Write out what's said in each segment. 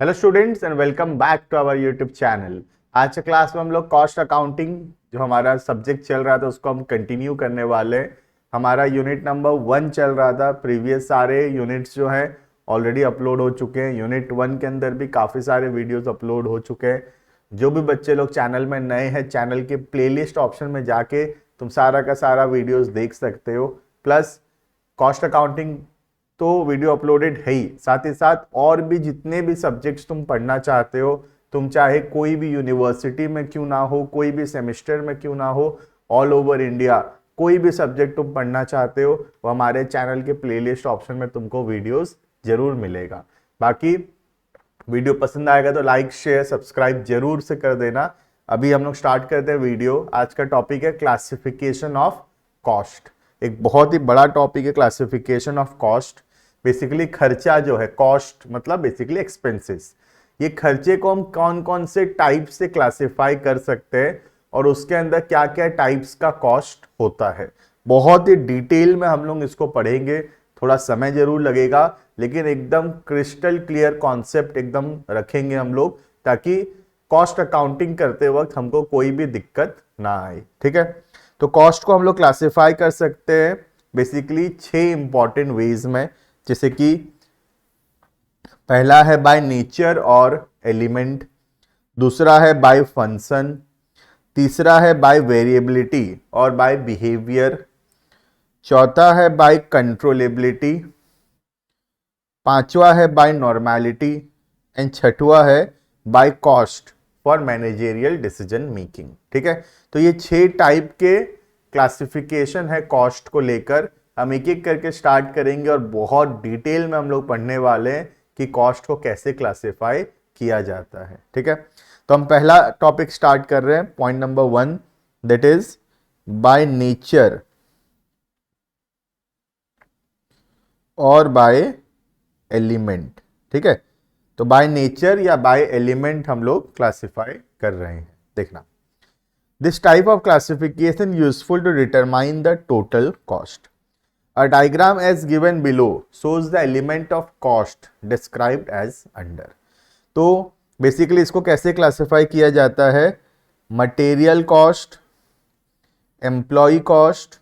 Hello students and welcome back to our YouTube channel. आज के class में हम लोग कॉस्ट अकाउंटिंग जो हमारा सब्जेक्ट चल रहा था उसको हम कंटिन्यू करने वाले हैं। हमारा यूनिट नंबर 1 चल रहा था। प्रीवियस सारे यूनिट्स जो हैं ऑलरेडी अपलोड हो चुके हैं। यूनिट 1 के अंदर भी काफ़ी सारे वीडियोस अपलोड हो चुके हैं। जो भी बच्चे लोग चैनल में नए हैं, चैनल के प्लेलिस्ट ऑप्शन में जाके तुम सारा का सारा वीडियोस देख सकते हो। प्लस कॉस्ट अकाउंटिंग तो वीडियो अपलोडेड है ही, साथ ही साथ और भी जितने भी सब्जेक्ट्स तुम पढ़ना चाहते हो, तुम चाहे कोई भी यूनिवर्सिटी में क्यों ना हो, कोई भी सेमेस्टर में क्यों ना हो, ऑल ओवर इंडिया कोई भी सब्जेक्ट तुम पढ़ना चाहते हो वो हमारे चैनल के प्लेलिस्ट ऑप्शन में तुमको वीडियोस जरूर मिलेगा। बाकी वीडियो पसंद आएगा तो लाइक शेयर सब्सक्राइब जरूर से कर देना। अभी हम लोग स्टार्ट करते हैं वीडियो। आज का टॉपिक है क्लासिफिकेशन ऑफ कॉस्ट। एक बहुत ही बड़ा टॉपिक है क्लासिफिकेशन ऑफ कॉस्ट। बेसिकली खर्चा जो है, कॉस्ट मतलब बेसिकली एक्सपेंसेस, ये खर्चे को हम कौन कौन से टाइप से क्लासिफाई कर सकते हैं और उसके अंदर क्या क्या टाइप्स का कॉस्ट होता है। बहुत ही डिटेल में हम लोग इसको पढ़ेंगे। थोड़ा समय जरूर लगेगा लेकिन एकदम क्रिस्टल क्लियर कॉन्सेप्ट एकदम रखेंगे हम लोग, ताकि कॉस्ट अकाउंटिंग करते वक्त हमको कोई भी दिक्कत ना आए। ठीक है, तो कॉस्ट को हम लोग क्लासिफाई कर सकते हैं बेसिकली 6 इंपॉर्टेंट वेज में। जैसे कि पहला है बाय नेचर और एलिमेंट, दूसरा है बाय फंक्शन, तीसरा है बाय वेरिएबिलिटी और बाय बिहेवियर, चौथा है बाय कंट्रोलेबिलिटी, पांचवा है बाय नॉर्मेलिटी एंड छठवा है by cost for managerial decision making. ठीक है, तो ये 6 टाइप के क्लासिफिकेशन है कॉस्ट को लेकर। हम एक एक करके स्टार्ट करेंगे और बहुत डिटेल में हम लोग पढ़ने वाले हैं कि कॉस्ट को कैसे क्लासिफाई किया जाता है। ठीक है, तो हम पहला टॉपिक स्टार्ट कर रहे हैं, point number 1, that is by nature और बाय एलिमेंट। ठीक है, तो बाय नेचर या बाय एलिमेंट हम लोग क्लासिफाई कर रहे हैं। देखना, this type of classification useful to determine the total cost. A diagram as given below shows the element of cost described as under। तो बेसिकली इसको कैसे क्लासिफाई किया जाता है? Material cost, employ cost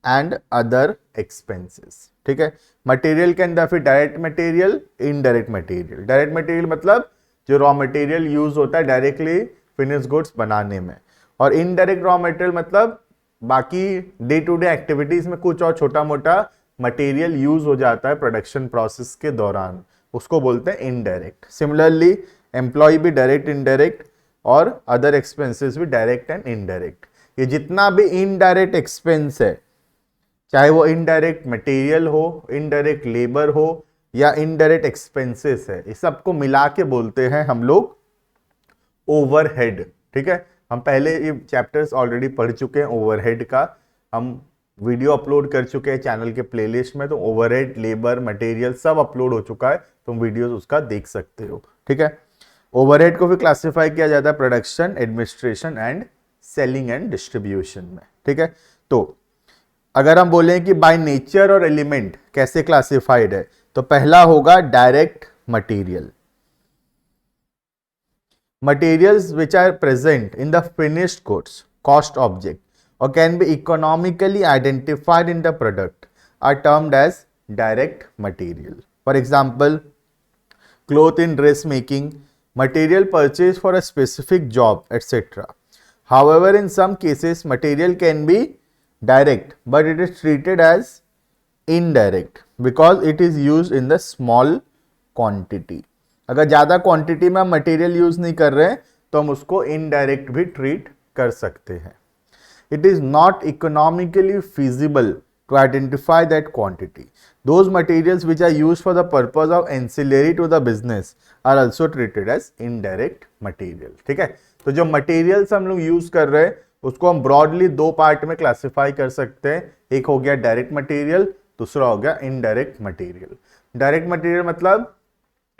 and other expenses. ठीक है, material के अंदर फिर direct material, indirect material. Direct material मतलब जो रॉ मटेरियल यूज होता है डायरेक्टली फिनिश गुड्स बनाने में, और इनडायरेक्ट रॉ मटेरियल मतलब बाकी डे टू डे एक्टिविटीज में कुछ और छोटा मोटा मटेरियल यूज हो जाता है प्रोडक्शन प्रोसेस के दौरान, उसको बोलते हैं इनडायरेक्ट। सिमिलरली एम्प्लॉय भी डायरेक्ट, इनडायरेक्ट, और अदर एक्सपेंसेस भी डायरेक्ट एंड इनडायरेक्ट। ये जितना भी इनडायरेक्ट एक्सपेंस है, चाहे वो इनडायरेक्ट मटेरियल हो, इनडायरेक्ट लेबर हो या इनडायरेक्ट एक्सपेंसेस है, इस सबको मिला के बोलते हैं हम लोग ओवरहेड। ठीक है, हम पहले ये चैप्टर्स ऑलरेडी पढ़ चुके हैं ओवरहेड का, हम वीडियो अपलोड कर चुके हैं चैनल के प्लेलिस्ट में। तो ओवरहेड, लेबर, मटेरियल सब अपलोड हो चुका है, तुम वीडियोस उसका देख सकते हो। ठीक है, ओवरहेड को भी क्लासिफाई किया जाता है production, administration and selling and distribution में। ठीक है, तो अगर हम बोलें कि बाय नेचर और एलिमेंट कैसे क्लासिफाइड है, तो पहला होगा direct material. Materials which are present in the finished goods, cost object, or can be economically identified in the product are termed as direct material. For example, cloth in dressmaking, material purchased for a specific job, etc. However, in some cases, material can be direct, but it is treated as indirect because it is used in the small quantity. अगर ज़्यादा quantity में हम material use नहीं कर रहे हैं तो हम उसको इनडायरेक्ट भी ट्रीट कर सकते हैं। It is not economically feasible to identify that quantity. Those materials which are use for the purpose of ancillary to the business are also treated as indirect material. ठीक है, तो जो मटेरियल्स हम लोग यूज कर रहे हैं उसको हम ब्रॉडली 2 पार्ट में क्लासिफाई कर सकते हैं। एक हो गया डायरेक्ट मटेरियल, दूसरा हो गया इनडायरेक्ट मटेरियल। डायरेक्ट मटेरियल मतलब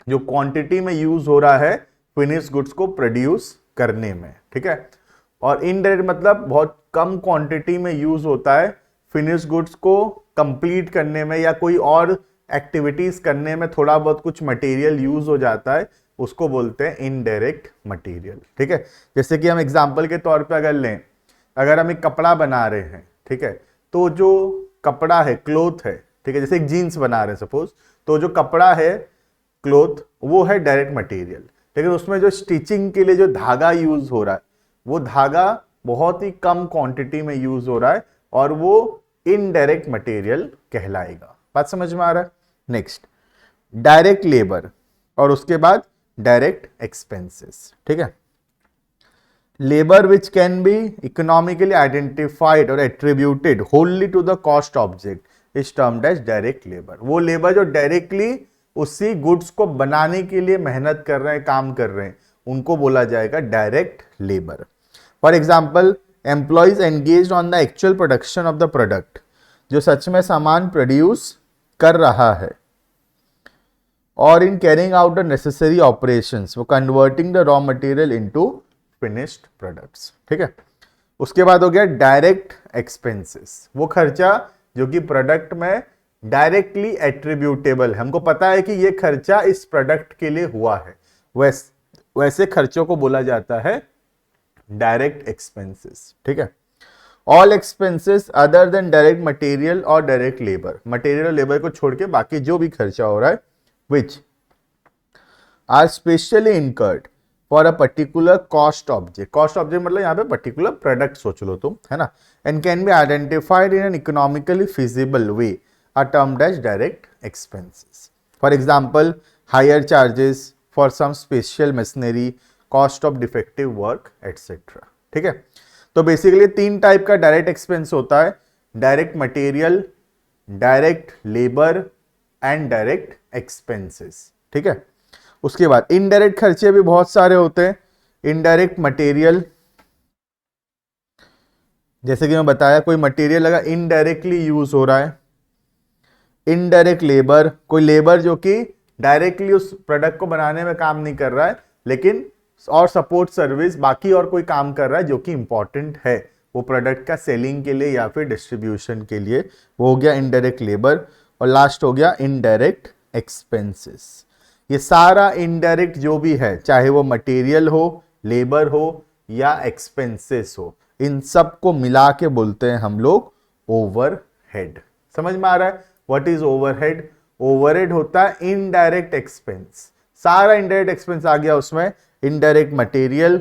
जो क्वांटिटी में यूज हो रहा है फिनिश गुड्स को प्रोड्यूस करने में। ठीक है, और इनडायरेक्ट मतलब बहुत कम क्वांटिटी में यूज होता है फिनिश गुड्स को कंप्लीट करने में या कोई और एक्टिविटीज करने में थोड़ा बहुत कुछ मटेरियल यूज हो जाता है, उसको बोलते हैं इनडायरेक्ट मटेरियल। ठीक है, जैसे कि हम एग्जांपल के तौर पे अगर लें, अगर हम एक कपड़ा बना रहे हैं, ठीक है, तो जो कपड़ा है, क्लोथ है, ठीक है, जैसे एक जीन्स बना रहे हैं सपोज, तो जो कपड़ा है, क्लोथ, वो है डायरेक्ट मटेरियल। लेकिन उसमें जो स्टिचिंग के लिए जो धागा यूज हो रहा है, वो धागा बहुत ही कम क्वांटिटी में यूज हो रहा है और वो इनडायरेक्ट मटेरियल कहलाएगा। बात समझ में आ रहा है? नेक्स्ट, डायरेक्ट लेबर और उसके बाद डायरेक्ट एक्सपेंसेस। ठीक है, labour which can be economically identified और attributed wholly to the cost object is termed as direct labour. वो लेबर जो डायरेक्टली उसी गुड्स को बनाने के लिए मेहनत कर रहे हैं, काम कर रहे हैं, उनको बोला जाएगा direct labour. For example, employees engage on the actual production of the product, जो सच में सामान प्रोड्यूस कर रहा है, और in carrying out the necessary operations, वो converting the raw material into finished products. ठीक है, उसके बाद हो गया डायरेक्ट एक्सपेंसेस, वो खर्चा जो कि प्रोडक्ट में डायरेक्टली एट्रीब्यूटेबल है, हमको पता है कि ये खर्चा इस प्रोडक्ट के लिए हुआ है, वैसे खर्चों को बोला जाता है डायरेक्ट एक्सपेंसेस। ठीक है, all expenses other than direct material और डायरेक्ट लेबर, मटेरियल और लेबर को छोड़ के बाकी जो भी खर्चा हो रहा है, which are specially incurred for a particular cost object, cost object मतलब यहाँ पे पर्टिकुलर प्रोडक्ट सोच लो तुम, है ना, and can be identified in an economically feasible way are termed as direct expenses. For example, higher charges for some special machinery, cost of defective work, etc. ठीक है, तो बेसिकली 3 टाइप का direct expense होता है, direct material, direct labour and direct expenses. ठीक है, उसके बाद इनडायरेक्ट खर्चे भी बहुत सारे होते हैं। इनडायरेक्ट मटेरियल, जैसे कि मैं बताया, कोई मटेरियल अगर इनडायरेक्टली यूज हो रहा है। इनडायरेक्ट लेबर, कोई लेबर जो कि डायरेक्टली उस प्रोडक्ट को बनाने में काम नहीं कर रहा है, लेकिन और सपोर्ट सर्विस बाकी और कोई काम कर रहा है जो कि इंपॉर्टेंट है वो प्रोडक्ट का सेलिंग के लिए या फिर डिस्ट्रीब्यूशन के लिए, वो हो गया इनडायरेक्ट लेबर। और लास्ट हो गया इनडायरेक्ट एक्सपेंसेस। ये सारा इनडायरेक्ट जो भी है, चाहे वो मटेरियल हो, लेबर हो या एक्सपेंसेस हो, इन सब को मिला के बोलते हैं हम लोग ओवरहेड। समझ में आ रहा है? What is overhead? ओवरहेड होता है इनडायरेक्ट एक्सपेंस, सारा इनडायरेक्ट एक्सपेंस आ गया उसमें, indirect material,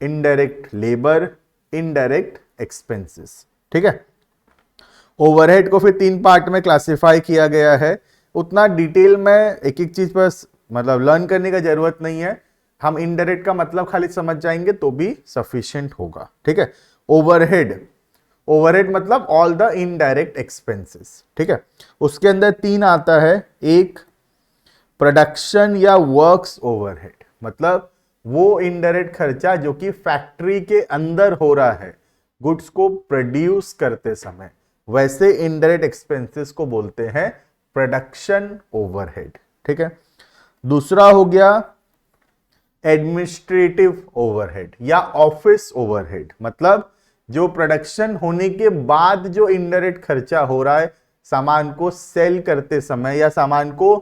indirect labour, indirect expenses. ठीक है, ओवरहेड को फिर 3 पार्ट में क्लासिफाई किया गया है। उतना डिटेल में एक एक चीज पर मतलब लर्न करने का जरूरत नहीं है, हम इनडायरेक्ट का मतलब खाली समझ जाएंगे तो भी सफिशिएंट होगा। ठीक है, ओवरहेड, ओवरहेड मतलब ऑल द इनडायरेक्ट एक्सपेंसेस। ठीक है, उसके अंदर 3 आता है। एक प्रोडक्शन या वर्क्स ओवरहेड, मतलब वो इनडायरेक्ट खर्चा जो कि फैक्ट्री के अंदर हो रहा है गुड्स को प्रोड्यूस करते समय, वैसे इनडायरेक्ट एक्सपेंसेस को बोलते हैं प्रोडक्शन ओवरहेड। ठीक है, दूसरा हो गया एडमिनिस्ट्रेटिव ओवरहेड या ऑफिस ओवरहेड, मतलब जो प्रोडक्शन होने के बाद जो इनडायरेक्ट खर्चा हो रहा है सामान को सेल करते समय या सामान को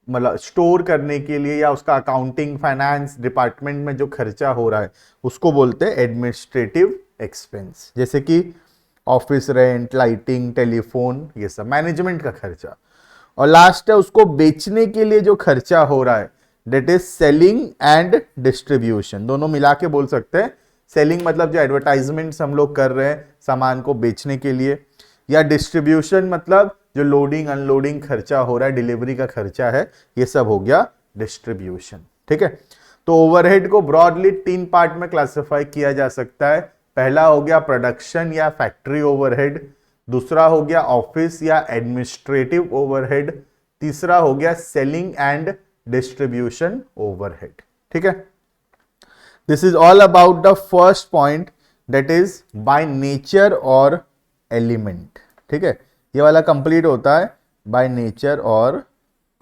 मतलब स्टोर करने के लिए या उसका अकाउंटिंग फाइनेंस डिपार्टमेंट में जो खर्चा हो रहा है उसको बोलते हैं एडमिनिस्ट्रेटिव एक्सपेंस, जैसे कि ऑफिस रेंट, लाइटिंग, टेलीफोन, ये सब मैनेजमेंट का खर्चा। और लास्ट है उसको बेचने के लिए जो खर्चा हो रहा है, that is selling and distribution, दोनों मिला के बोल सकते हैं। सेलिंग मतलब जो एडवर्टाइजमेंट्स हम लोग कर रहे हैं सामान को बेचने के लिए, या डिस्ट्रीब्यूशन मतलब जो लोडिंग अनलोडिंग खर्चा हो रहा है, डिलीवरी का खर्चा है, ये सब हो गया डिस्ट्रीब्यूशन। ठीक है, तो ओवरहेड को ब्रॉडली 3 पार्ट में क्लासिफाई किया जा सकता है। पहला हो गया प्रोडक्शन या फैक्ट्री ओवरहेड, दूसरा हो गया ऑफिस या एडमिनिस्ट्रेटिव ओवरहेड, तीसरा हो गया सेलिंग एंड डिस्ट्रीब्यूशन ओवरहेड। ठीक है, this is all about the first point, that is by nature और एलिमेंट। ठीक है, ये वाला कंप्लीट होता है बाय नेचर और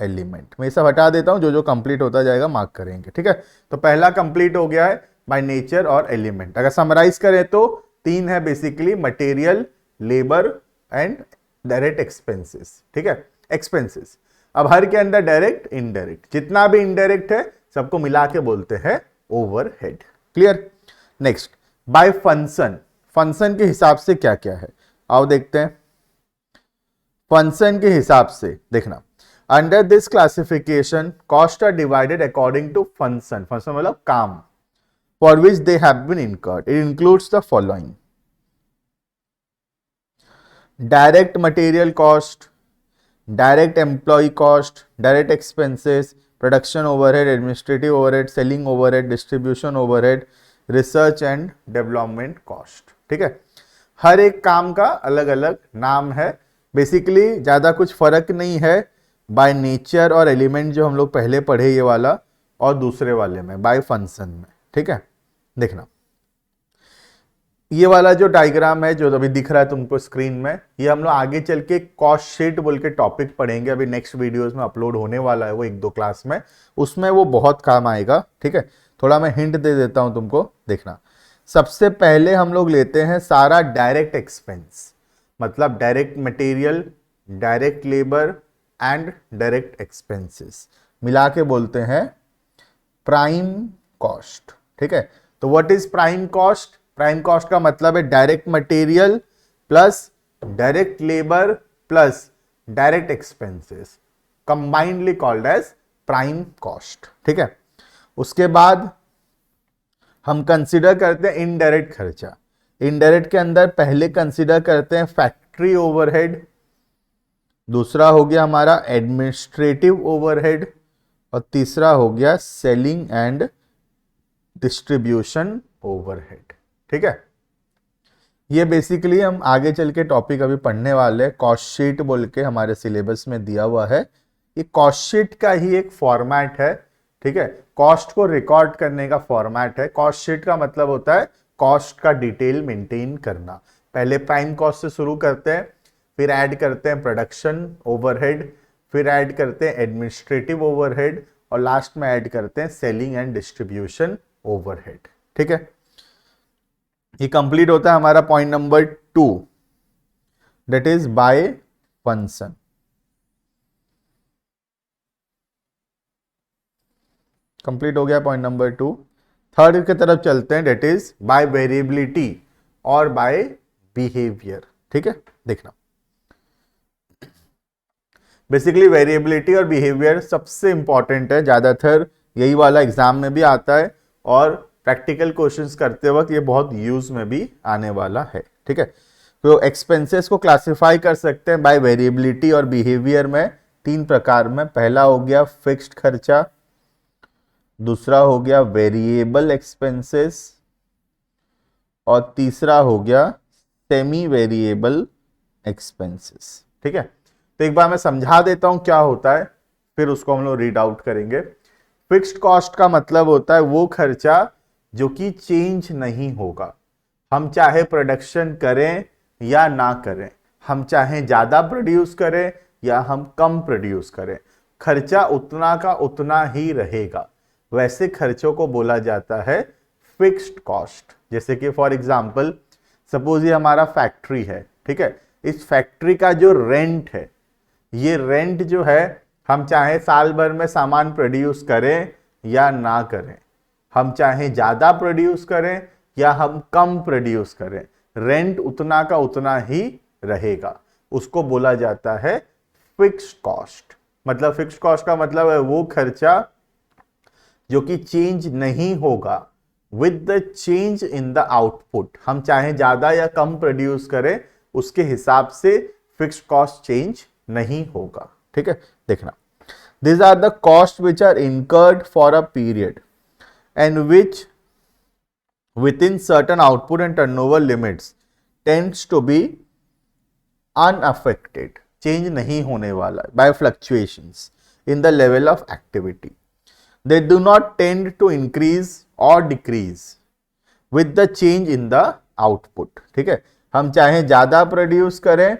एलिमेंट। मैं ये सब हटा देता हूं, जो जो कंप्लीट होता जाएगा मार्क करेंगे। ठीक है, तो पहला कंप्लीट हो गया है बाय नेचर और एलिमेंट। अगर समराइज करें तो 3 है basically, material, labour and direct expenses. ठीक है, एक्सपेंसेस। अब हर के अंदर डायरेक्ट इनडायरेक्ट, जितना भी इनडायरेक्ट है सबको मिला के बोलते हैं overhead. Clear. Next, by function, function के हिसाब से क्या क्या है आओ देखते हैं। फंक्शन के हिसाब से देखना, under this classification cost are divided according to function, function मतलब काम, for which they have been incurred. It includes the following: direct material cost, direct employ cost, direct expenses, production overhead, administrative overhead, selling overhead, distribution overhead, research and development cost. ठीक है, हर एक काम का अलग अलग नाम है। बेसिकली ज़्यादा कुछ फर्क नहीं है बाय नेचर और एलिमेंट जो हम लोग पहले पढ़े ये वाला और दूसरे वाले में बाय फंक्शन में। ठीक है, देखना ये वाला जो डायग्राम है जो अभी दिख रहा है तुमको स्क्रीन में, ये हम लोग आगे चल के कॉस्ट शीट बोल के टॉपिक पढ़ेंगे। अभी नेक्स्ट वीडियोस में अपलोड होने वाला है वो 1-2 क्लास में, उसमें वो बहुत काम आएगा। ठीक है, थोड़ा मैं हिंट दे देता हूं तुमको, देखना। सबसे पहले हम लोग लेते हैं सारा डायरेक्ट एक्सपेंस, मतलब direct material, direct labour and direct expenses मिला के बोलते हैं प्राइम कॉस्ट। ठीक है, तो what is prime cost? Prime cost का मतलब है direct material plus direct labour plus direct expenses combinedly called as prime cost. ठीक है, उसके बाद हम कंसीडर करते हैं इनडायरेक्ट खर्चा। इनडायरेक्ट के अंदर पहले कंसीडर करते हैं फैक्ट्री ओवरहेड, दूसरा हो गया हमारा एडमिनिस्ट्रेटिव ओवरहेड और तीसरा हो गया सेलिंग एंड डिस्ट्रीब्यूशन ओवरहेड। ठीक है, ये बेसिकली हम आगे चल के टॉपिक अभी पढ़ने वाले हैं। कॉस्ट शीट बोल के हमारे सिलेबस में दिया हुआ है, ये कॉस्ट शीट का ही एक फॉर्मेट है। ठीक है, कॉस्ट को रिकॉर्ड करने का फॉर्मेट है। कॉस्ट शीट का मतलब होता है कॉस्ट का डिटेल मेंटेन करना। पहले प्राइम कॉस्ट से शुरू करते हैं, फिर ऐड करते हैं प्रोडक्शन ओवरहेड, फिर ऐड करते हैं एडमिनिस्ट्रेटिव ओवरहेड और लास्ट में ऐड करते हैं सेलिंग एंड डिस्ट्रीब्यूशन ओवरहेड। ठीक है, ये कंप्लीट होता है हमारा point number 2, that is bye function. Complete हो गया पॉइंट नंबर 2। थर्ड की तरफ चलते हैं, दैट इज बाय वेरिएबिलिटी और बाय बिहेवियर। ठीक है, देखना बेसिकली वेरिएबिलिटी और बिहेवियर सबसे इंपॉर्टेंट है, ज्यादातर यही वाला एग्जाम में भी आता है और प्रैक्टिकल क्वेश्चंस करते वक्त ये बहुत यूज में भी आने वाला है। ठीक है, तो एक्सपेंसेस को क्लासिफाई कर सकते हैं बाय वेरिएबिलिटी और बिहेवियर में 3 प्रकार में। पहला हो गया फिक्स्ड खर्चा, दूसरा हो गया वेरिएबल एक्सपेंसेस और तीसरा हो गया सेमी वेरिएबल एक्सपेंसेस। ठीक है, तो एक बार मैं समझा देता हूं क्या होता है, फिर उसको हम लोग रीड आउट करेंगे। फिक्स्ड कॉस्ट का मतलब होता है वो खर्चा जो कि चेंज नहीं होगा। हम चाहे प्रोडक्शन करें या ना करें, हम चाहे ज्यादा प्रोड्यूस करें या हम कम प्रोड्यूस करें, खर्चा उतना का उतना ही रहेगा। वैसे खर्चों को बोला जाता है फिक्स्ड कॉस्ट। जैसे कि फॉर एग्जांपल सपोज ये हमारा फैक्ट्री है। ठीक है, इस फैक्ट्री का जो रेंट है, ये रेंट जो है हम चाहे साल भर में सामान प्रोड्यूस करें या ना करें, हम चाहे ज्यादा प्रोड्यूस करें या हम कम प्रोड्यूस करें, रेंट उतना का उतना ही रहेगा। उसको बोला जाता है फिक्स्ड कॉस्ट। मतलब फिक्स्ड कॉस्ट का मतलब है वो खर्चा जो कि चेंज नहीं होगा with the change in the output. हम चाहे ज्यादा या कम प्रोड्यूस करें, उसके हिसाब से फिक्स्ड कॉस्ट चेंज नहीं होगा। ठीक है, देखना these are the costs which are incurred for a period and which within certain output and turnover limits tends to be unaffected, change नहीं होने वाला by fluctuations in the level of activity. They do not tend to increase or decrease with the change in the output. ठीक है, हम चाहे ज्यादा produce करें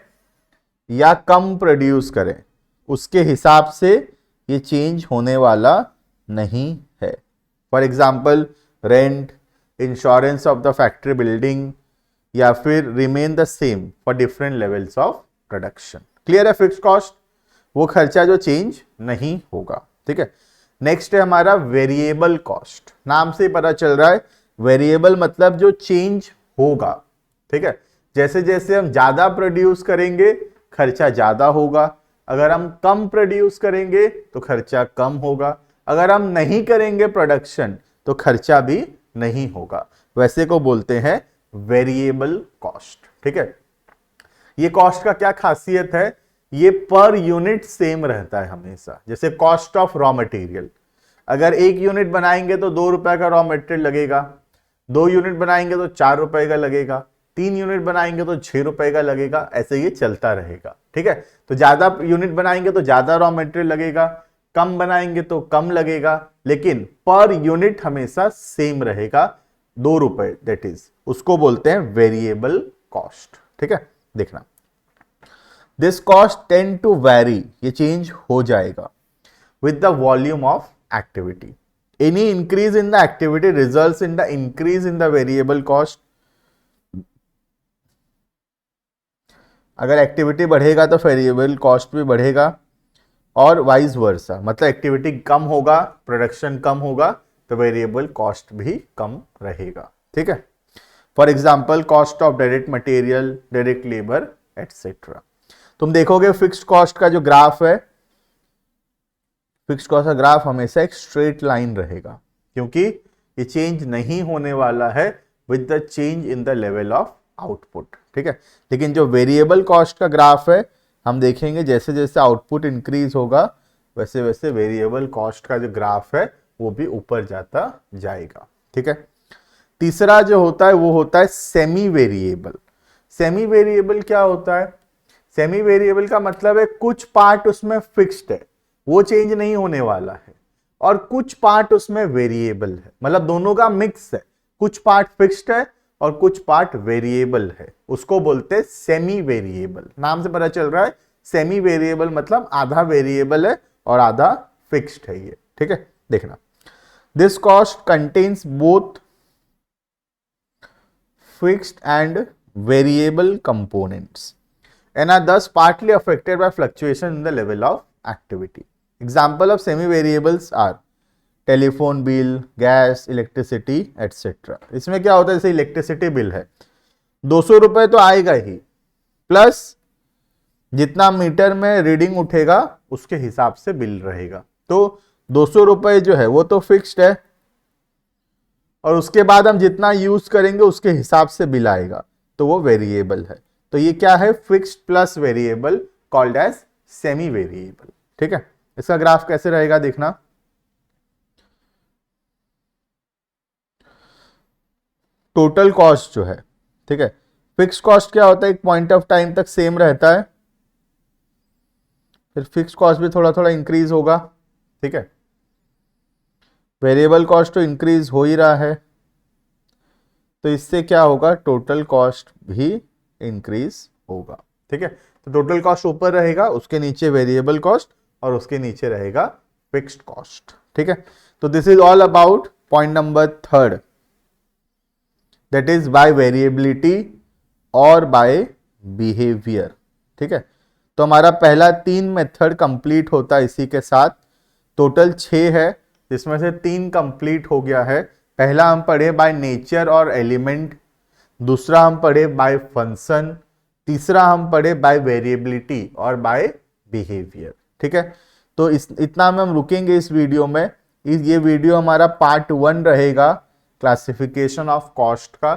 या कम प्रोड्यूस करें, उसके हिसाब से ये चेंज होने वाला नहीं है। For example rent, insurance of the factory building या फिर remain the same for different levels of production. Clear है? फिक्स्ड कॉस्ट वो खर्चा जो चेंज नहीं होगा। ठीक है, नेक्स्ट है हमारा वेरिएबल कॉस्ट। नाम से ही पता चल रहा है, वेरिएबल मतलब जो चेंज होगा, ठीक है। जैसे जैसे हम ज्यादा प्रोड्यूस करेंगे खर्चा ज्यादा होगा, अगर हम कम प्रोड्यूस करेंगे तो खर्चा कम होगा, अगर हम नहीं करेंगे प्रोडक्शन तो खर्चा भी नहीं होगा। वैसे को बोलते हैं वेरिएबल कॉस्ट, ठीक है। ये कॉस्ट का क्या खासियत है, ये पर यूनिट सेम रहता है हमेशा। जैसे कॉस्ट ऑफ रॉ मटेरियल, अगर 1 यूनिट बनाएंगे तो 2 रुपए का रॉ मटेरियल लगेगा, 2 यूनिट बनाएंगे तो 4 रुपए का लगेगा, 3 यूनिट बनाएंगे तो 6 रुपए का लगेगा, ऐसे ये चलता रहेगा, ठीक है। तो ज्यादा यूनिट बनाएंगे तो ज्यादा रॉ मटेरियल लगेगा, कम बनाएंगे तो कम लगेगा, लेकिन पर यूनिट हमेशा सेम रहेगा 2 रुपए, दैट इज उसको बोलते हैं वेरिएबल कॉस्ट, ठीक है। देखना, this cost tend to vary, ये चेंज हो जाएगा with the volume of activity. Any increase in the activity results in the increase in the variable cost. अगर एक्टिविटी बढ़ेगा तो वेरिएबल कॉस्ट भी बढ़ेगा, और वाइस वर्सा, मतलब एक्टिविटी कम होगा, प्रोडक्शन कम होगा तो वेरिएबल कॉस्ट भी कम रहेगा, ठीक है। For example cost of direct material, direct labour etcetera. तुम देखोगे फिक्स्ड कॉस्ट का जो ग्राफ है, फिक्स्ड कॉस्ट का ग्राफ हमेशा एक स्ट्रेट लाइन रहेगा, क्योंकि ये चेंज नहीं होने वाला है with the change in the level of output, ठीक है। लेकिन जो वेरिएबल कॉस्ट का ग्राफ है, हम देखेंगे जैसे जैसे आउटपुट इंक्रीज होगा वैसे वैसे वेरिएबल कॉस्ट का जो ग्राफ है वो भी ऊपर जाता जाएगा, ठीक है। तीसरा जो होता है वो होता है सेमी वेरिएबल। सेमी वेरिएबल क्या होता है, सेमी वेरिएबल का मतलब है कुछ पार्ट उसमें फिक्स्ड है, वो चेंज नहीं होने वाला है, और कुछ पार्ट उसमें वेरिएबल है, मतलब दोनों का मिक्स है, कुछ पार्ट फिक्स्ड है और कुछ पार्ट वेरिएबल है, उसको बोलते हैं सेमी वेरिएबल। नाम से पता चल रहा है, सेमी वेरिएबल मतलब आधा वेरिएबल है और आधा फिक्स्ड है ये, ठीक है। देखना, this cost contains both fixed and variable components and are thus partly affected by fluctuation in the level of activity. Example of semi-variables are telephone bill, gas, electricity etcetera. इसमें क्या होता है, जैसे इलेक्ट्रिसिटी बिल है 200 रुपए तो आएगा ही, plus जितना मीटर में रीडिंग उठेगा उसके हिसाब से बिल रहेगा। तो 200 रुपए जो है वो तो फिक्स्ड है, और उसके बाद हम जितना यूज करेंगे उसके हिसाब से बिल आएगा, तो वो वेरिएबल है। तो ये क्या है, fixed plus variable called as semi variable, ठीक है। इसका ग्राफ कैसे रहेगा देखना, टोटल कॉस्ट जो है, ठीक है। फिक्स्ड कॉस्ट क्या होता है, एक पॉइंट ऑफ टाइम तक सेम रहता है, फिर फिक्स्ड कॉस्ट भी थोड़ा थोड़ा इंक्रीज होगा, ठीक है। वेरिएबल कॉस्ट तो इंक्रीज हो ही रहा है, तो इससे क्या होगा, टोटल कॉस्ट भी इंक्रीज होगा, ठीक है। तो टोटल कॉस्ट ऊपर रहेगा, उसके नीचे वेरिएबल कॉस्ट और उसके नीचे रहेगा फिक्स्ड कॉस्ट, ठीक है। तो this is all about point number 3, that is bye variability और बाय बिहेवियर, ठीक है। तो हमारा पहला 3 मेथड कंप्लीट होता है इसी के साथ। टोटल 6 है, जिसमें से 3 कंप्लीट हो गया है। पहला हम पढ़े बाय नेचर और एलिमेंट, दूसरा हम पढ़े बाय फंक्शन, तीसरा हम पढ़े बाय वेरिएबिलिटी और बाय बिहेवियर, ठीक है। तो इतना में हम रुकेंगे इस वीडियो में। ये वीडियो हमारा पार्ट 1 रहेगा क्लासिफिकेशन ऑफ कॉस्ट का।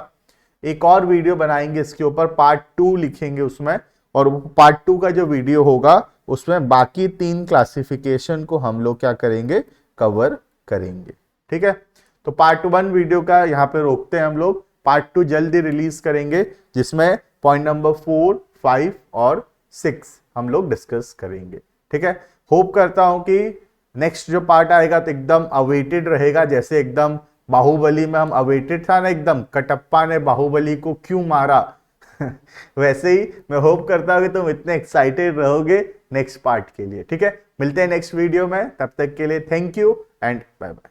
एक और वीडियो बनाएंगे इसके ऊपर, पार्ट 2 लिखेंगे उसमें, और पार्ट 2 का जो वीडियो होगा उसमें बाकी 3 क्लासिफिकेशन को हम लोग क्या करेंगे, कवर करेंगे, ठीक है। तो पार्ट 1 वीडियो का यहाँ पे रोकते हैं हम लोग, पार्ट 2 जल्दी रिलीज करेंगे, जिसमें पॉइंट नंबर 4, 5 और 6 हम लोग डिस्कस करेंगे, ठीक है। होप करता हूं कि नेक्स्ट जो पार्ट आएगा तो एकदम अवेटेड रहेगा, जैसे एकदम बाहुबली में हम अवेटेड था ना, एकदम कटप्पा ने बाहुबली को क्यों मारा वैसे ही मैं होप करता हूं कि तुम इतने एक्साइटेड रहोगे नेक्स्ट पार्ट के लिए, ठीक है। मिलते हैं नेक्स्ट वीडियो में, तब तक के लिए thank you and bye bye.